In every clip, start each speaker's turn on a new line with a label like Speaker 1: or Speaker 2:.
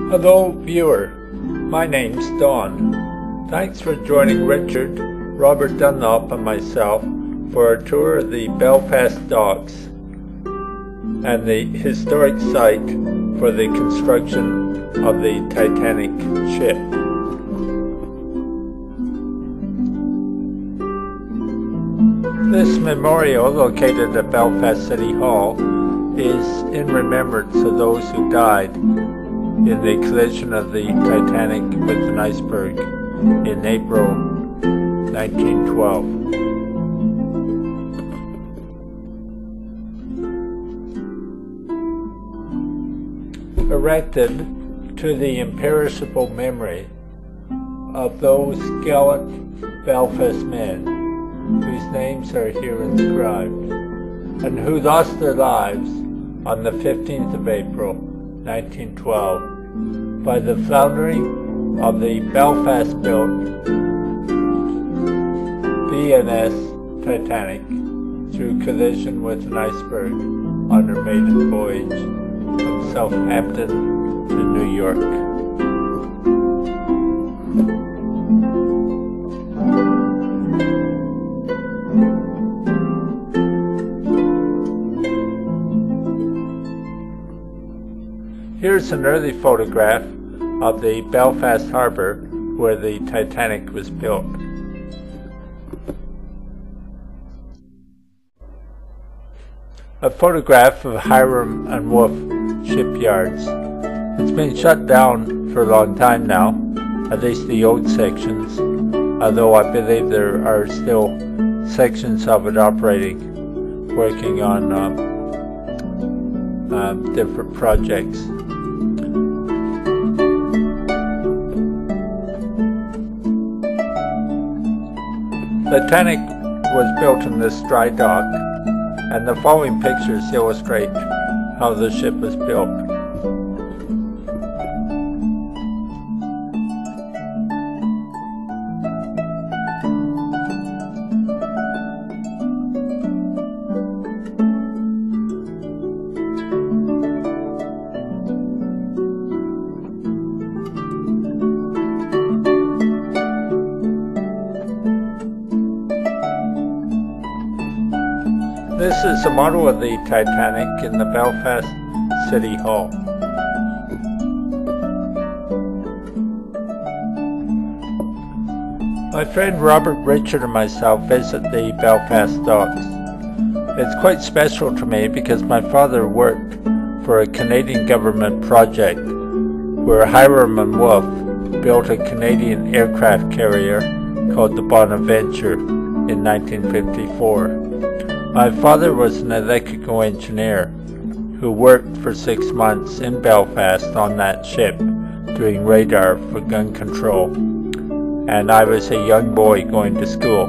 Speaker 1: Hello viewer, my name's Don. Thanks for joining Richard, Robert Dunlop and myself for a tour of the Belfast docks and the historic site for the construction of the Titanic ship. This memorial, located at Belfast City Hall, is in remembrance of those who died in the collision of the Titanic with an iceberg in April 1912. Erected to the imperishable memory of those gallant Belfast men whose names are here inscribed, and who lost their lives on the 15th of April 1912 by the foundering of the Belfast-built V&S Titanic through collision with an iceberg on her maiden voyage from Southampton to New York. Here's an early photograph of the Belfast harbour where the Titanic was built. A photograph of Harland and Wolff shipyards. It's been shut down for a long time now, at least the old sections, although I believe there are still sections of it operating, working on different projects. The Titanic was built in this dry dock, and the following pictures illustrate how the ship was built. This is a model of the Titanic in the Belfast City Hall. My friend Robert, Richard and myself visit the Belfast docks. It's quite special to me because my father worked for a Canadian government project where Harland and Wolff built a Canadian aircraft carrier called the Bonaventure in 1954. My father was an electrical engineer who worked for 6 months in Belfast on that ship doing radar for gun control, and I was a young boy going to school.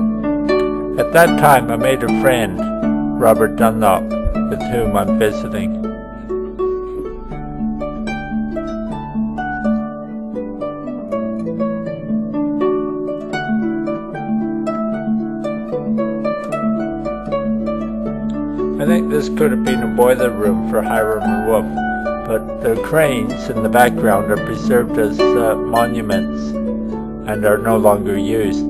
Speaker 1: At that time I made a friend, Robert Dunlop, with whom I'm visiting. I think this could have been a boiler room for Harland and Wolff, but the cranes in the background are preserved as monuments and are no longer used.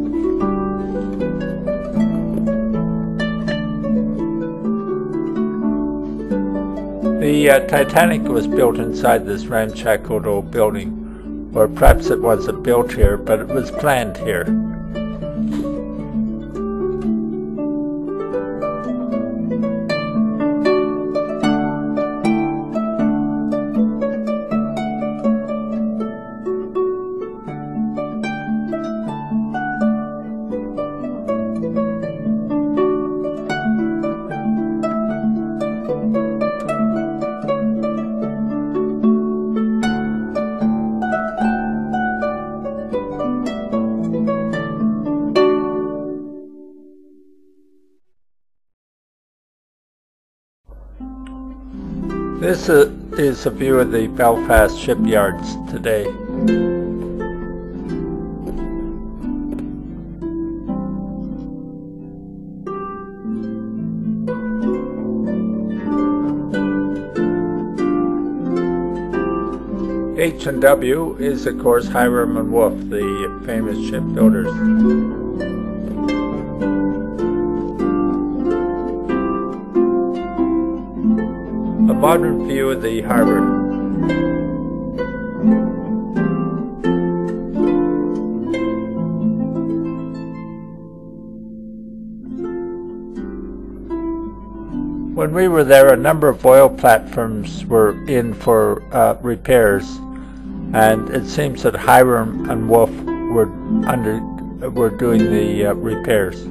Speaker 1: The Titanic was built inside this ramshackle old building, or perhaps it wasn't built here, but it was planned here. This is a view of the Belfast shipyards today. H&W is, of course, Harland and Wolff, the famous shipbuilders. A modern view of the harbor. When we were there, a number of oil platforms were in for repairs, and it seems that Harland and Wolff were doing the repairs.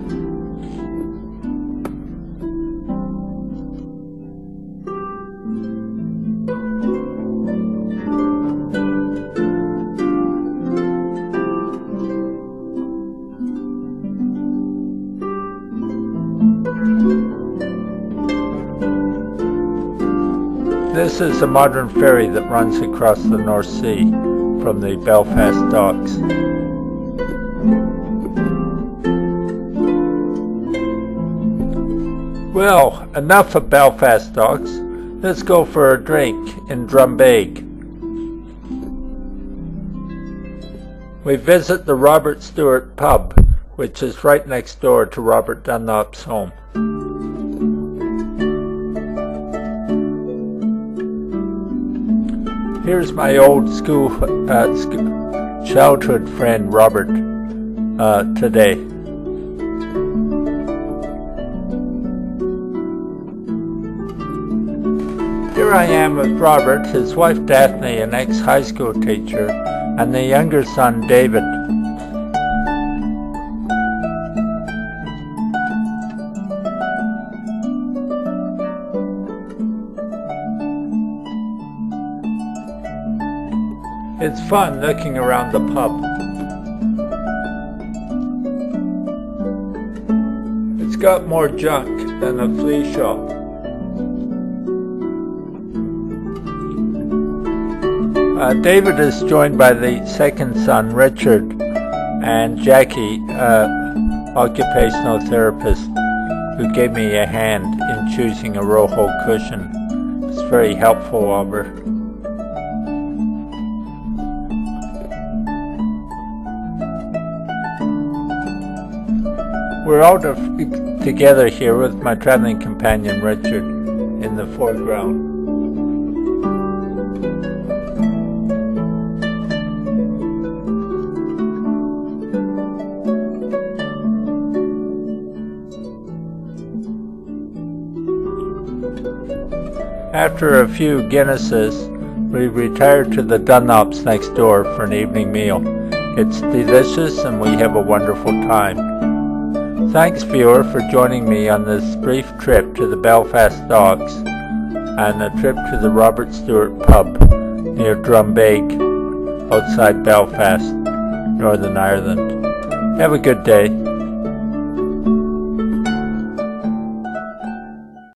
Speaker 1: This is a modern ferry that runs across the North Sea from the Belfast docks. Well, enough of Belfast docks. Let's go for a drink in Drumbaig. We visit the Robert Stewart pub, which is right next door to Robert Dunlop's home. Here's my old childhood friend Robert today. Here I am with Robert, his wife Daphne, an ex-high school teacher, and the younger son David. It's fun looking around the pub. It's got more junk than a flea shop. David is joined by the second son, Richard, and Jacky, occupational therapist, who gave me a hand in choosing a row-hole cushion. It's very helpful, Albert. We're all together here with my traveling companion Richard in the foreground. After a few Guinnesses, we retired to the Dunlops next door for an evening meal. It's delicious and we have a wonderful time. Thanks, viewer, for joining me on this brief trip to the Belfast docks and a trip to the Robert Stewart pub near Drumbaig, outside Belfast, Northern Ireland. Have a good day.